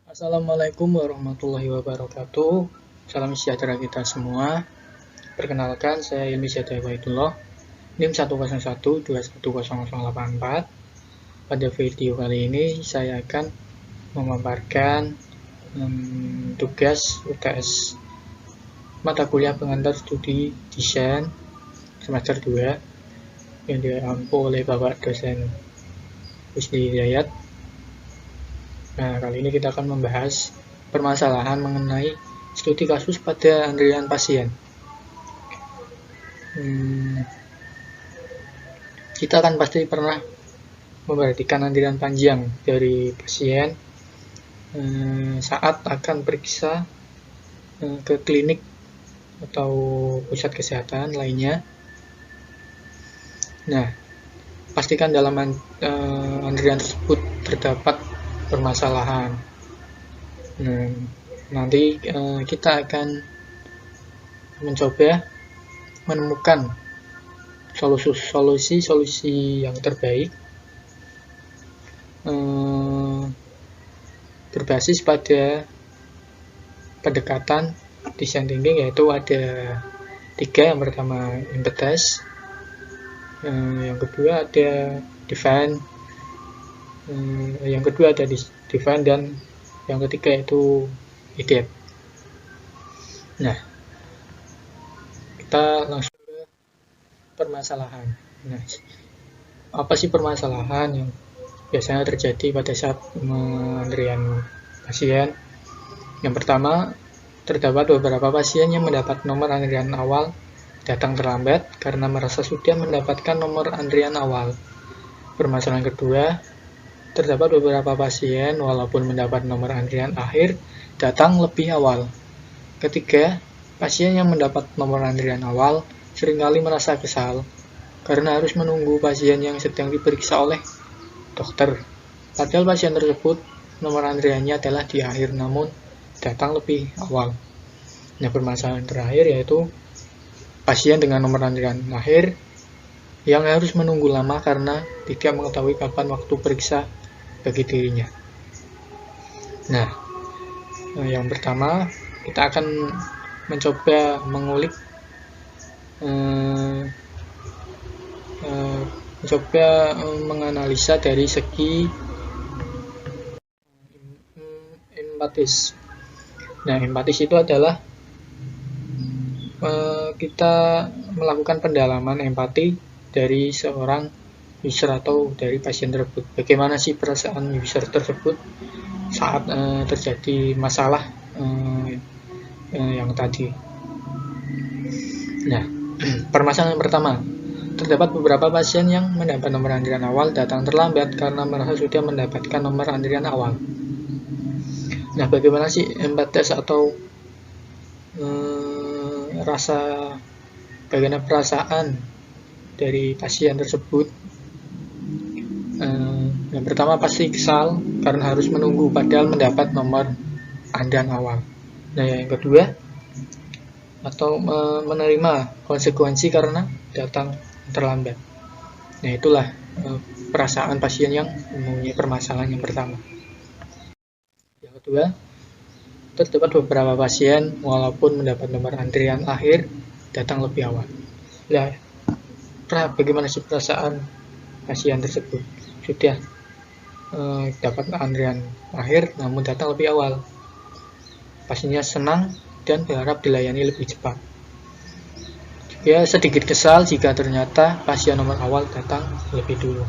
Assalamualaikum warahmatullahi wabarakatuh. Salam sejahtera kita semua. Perkenalkan, saya Ilmi Syahda Baitullah, NIM 101210084. Pada video kali ini saya akan memaparkan tugas UTS mata kuliah pengantar studi desain semester 2 yang diampu oleh Bapak dosen Husni Hidayat. Nah, kali ini kita akan membahas permasalahan mengenai studi kasus pada antrian pasien. Kita kan pasti pernah memperhatikan antrian panjang dari pasien saat akan periksa ke klinik atau pusat kesehatan lainnya. Nah, pastikan dalam antrian tersebut terdapat permasalahan. Nanti kita akan mencoba menemukan solusi yang terbaik berbasis pada pendekatan design thinking, yaitu ada 3. Yang pertama empathize, yang kedua ada define, yang kedua ada define, dan yang ketiga itu ideate. Nah, kita langsung ke permasalahan. Nah, apa sih permasalahan yang biasanya terjadi pada saat antrian pasien? Yang pertama, terdapat beberapa pasien yang mendapat nomor antrian awal datang terlambat karena merasa sudah mendapatkan nomor antrian awal. Permasalahan kedua, terdapat beberapa pasien walaupun mendapat nomor antrian akhir datang lebih awal. Ketiga, pasien yang mendapat nomor antrian awal seringkali merasa kesal karena harus menunggu pasien yang sedang diperiksa oleh dokter. Padahal pasien tersebut nomor antriannya adalah di akhir namun datang lebih awal. Nah, permasalahan terakhir yaitu pasien dengan nomor antrian akhir yang harus menunggu lama karena tidak mengetahui kapan waktu periksa bagi dirinya. Nah, yang pertama kita akan mencoba mengulik, menganalisa dari segi empatis. Nah, empatis itu adalah kita melakukan pendalaman empati dari seorang user atau dari pasien tersebut. Bagaimana sih perasaan user tersebut saat terjadi masalah yang tadi. Nah, permasalahan pertama, terdapat beberapa pasien yang mendapat nomor antrian awal datang terlambat karena merasa sudah mendapatkan nomor antrian awal. Nah, bagaimana sih empatis atau bagaimana perasaan dari pasien tersebut? Yang pertama pasti kesal karena harus menunggu padahal mendapat nomor antrian awal. Nah, yang kedua atau menerima konsekuensi karena datang terlambat. Nah, itulah perasaan pasien yang mempunyai permasalahan yang pertama. Yang kedua, terdapat beberapa pasien walaupun mendapat nomor antrian akhir datang lebih awal. Nah, bagaimana sih perasaan pasien tersebut? Sudah dapat antrian akhir namun datang lebih awal. Pasiennya senang dan berharap dilayani lebih cepat. Dia sedikit kesal jika ternyata pasien nomor awal datang lebih dulu.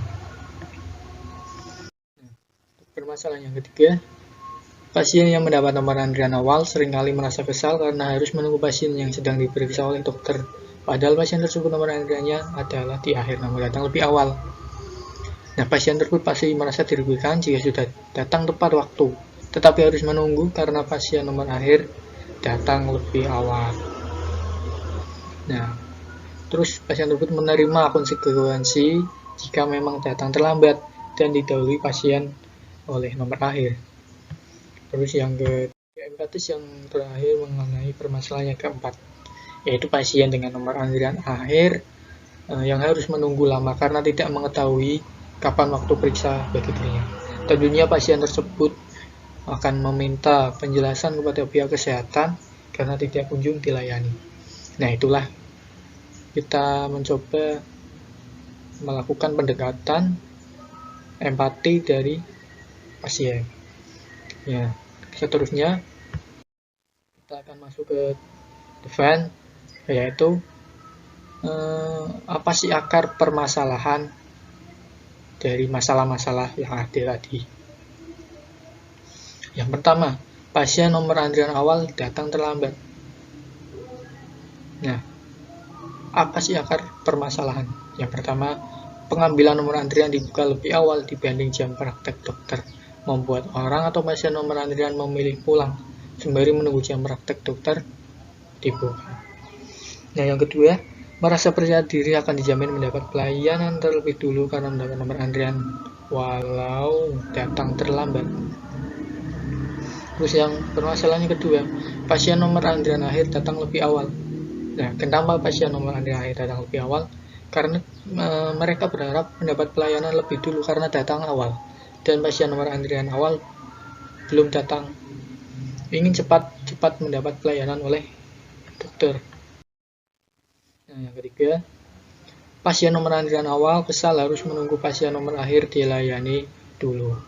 Permasalahan yang ketiga, pasien yang mendapat nomor antrian awal seringkali merasa kesal karena harus menunggu pasien yang sedang diperiksa oleh dokter. Padahal pasien tersebut nomor antriannya adalah di akhir namun datang lebih awal. Nah, pasien tersebut pasti merasa dirugikan jika sudah datang tepat waktu, tetapi harus menunggu karena pasien nomor akhir datang lebih awal. Nah, terus pasien tersebut menerima konsekuensi jika memang datang terlambat dan didahului pasien oleh nomor akhir. Terus yang ketiga, empatis yang terakhir mengenai permasalahan yang keempat, yaitu pasien dengan nomor antrian akhir yang harus menunggu lama karena tidak mengetahui kapan waktu periksa bagi dirinya. Tentunya pasien tersebut akan meminta penjelasan kepada pihak kesehatan karena tidak kunjung dilayani. Nah, itulah kita mencoba melakukan pendekatan empati dari pasien. Ya, seterusnya kita akan masuk ke defend, yaitu apa sih akar permasalahan dari masalah-masalah yang ada tadi. Yang pertama, pasien nomor antrian awal datang terlambat. Nah, apa sih akar permasalahan? Yang pertama, pengambilan nomor antrian dibuka lebih awal dibanding jam praktek dokter, membuat orang atau pasien nomor antrian memilih pulang sembari menunggu jam praktek dokter dibuka. Nah, yang kedua, merasa percaya diri akan dijamin mendapat pelayanan terlebih dulu karena mendapat nomor antrian walau datang terlambat. Terus yang permasalahan kedua, pasien nomor antrian akhir datang lebih awal. Nah, kenapa pasien nomor antrian akhir datang lebih awal? Karena mereka berharap mendapat pelayanan lebih dulu karena datang awal, dan pasien nomor antrian awal belum datang, ingin cepat mendapat pelayanan oleh dokter. Nah, yang ketiga, pasien nomor antrian awal kesal harus menunggu pasien nomor akhir dilayani dulu.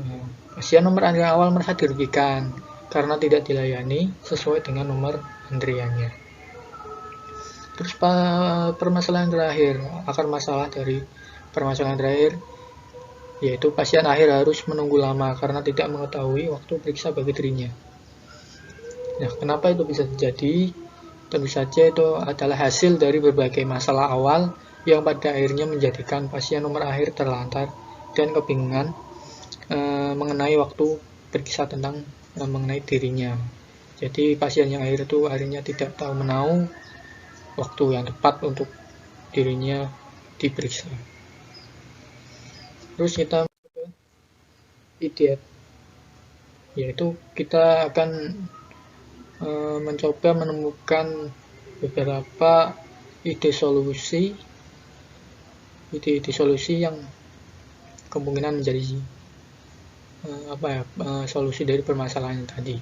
Nah, pasien nomor antrian awal merasa dirugikan karena tidak dilayani sesuai dengan nomor antriannya. Terus permasalahan terakhir, akar masalah dari permasalahan terakhir yaitu pasien akhir harus menunggu lama karena tidak mengetahui waktu periksa bagi dirinya. Nah, kenapa itu bisa terjadi? Tentu saja itu adalah hasil dari berbagai masalah awal yang pada akhirnya menjadikan pasien nomor akhir terlantar dan kebingungan mengenai waktu berkisah tentang mengenai dirinya. Jadi pasien yang akhir itu akhirnya tidak tahu menahu waktu yang tepat untuk dirinya diperiksa. Terus kita ke idiot, yaitu kita akan mencoba menemukan beberapa ide solusi yang kemungkinan menjadi solusi dari permasalahan tadi.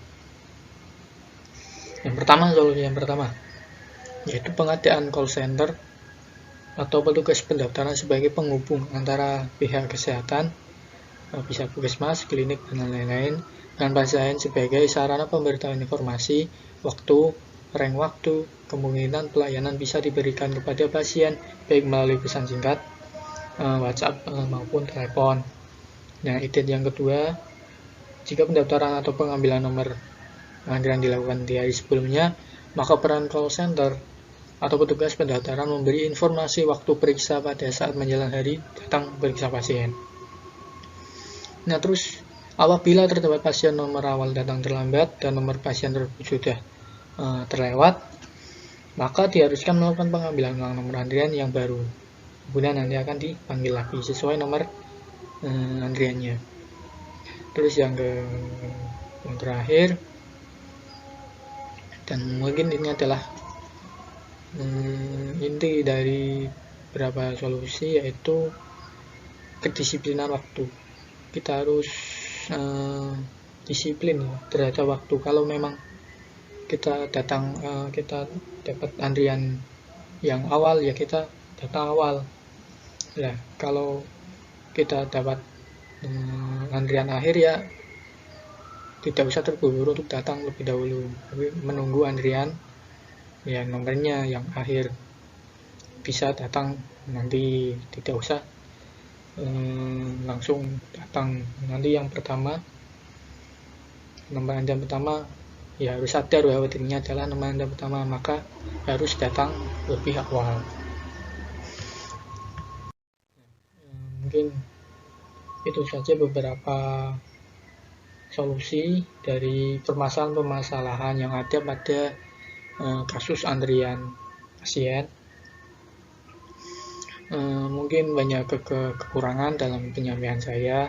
Solusi yang pertama yaitu pengadaan call center atau petugas pendaftaran sebagai penghubung antara pihak kesehatan, bisa puskesmas, klinik, dan lain-lain, dan pasien sebagai sarana pemberitahuan informasi, waktu, rank waktu, kemungkinan pelayanan bisa diberikan kepada pasien baik melalui pesan singkat, WhatsApp maupun telepon. Nah, ide yang kedua, jika pendaftaran atau pengambilan nomor antrian dilakukan di hari sebelumnya, maka peran call center atau petugas pendaftaran memberi informasi waktu periksa pada saat menjelang hari datang periksa pasien. Nah, terus apabila terdapat pasien nomor awal datang terlambat dan nomor pasien tersebut sudah terlewat, maka diharuskan melakukan pengambilan ulang nomor antrian yang baru. Kemudian nanti akan dipanggil lagi sesuai nomor antriannya. Terus yang terakhir, dan mungkin ini adalah inti dari beberapa solusi, yaitu kedisiplinan waktu. Kita harus disiplin terhadap waktu. Kalau memang kita dapat antrian yang awal, ya kita datang awal. Nah, kalau kita dapat antrian akhir, ya tidak usah terburu-buru untuk datang lebih dahulu, tapi menunggu antrian yang nomornya yang akhir, bisa datang nanti, tidak usah langsung datang. Nanti yang pertama, nomor antrian pertama, ya harus sadar bahwa dirinya adalah nomor antrian pertama, maka harus datang lebih awal. Mungkin itu saja beberapa solusi dari permasalahan-permasalahan yang ada pada kasus antrian pasien. Mungkin banyak kekurangan dalam penyampaian saya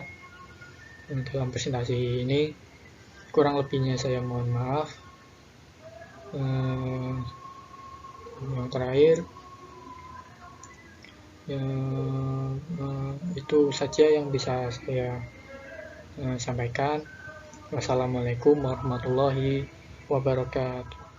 dalam presentasi ini. Kurang lebihnya saya mohon maaf. Yang terakhir, itu saja yang bisa saya sampaikan. Wassalamualaikum warahmatullahi wabarakatuh.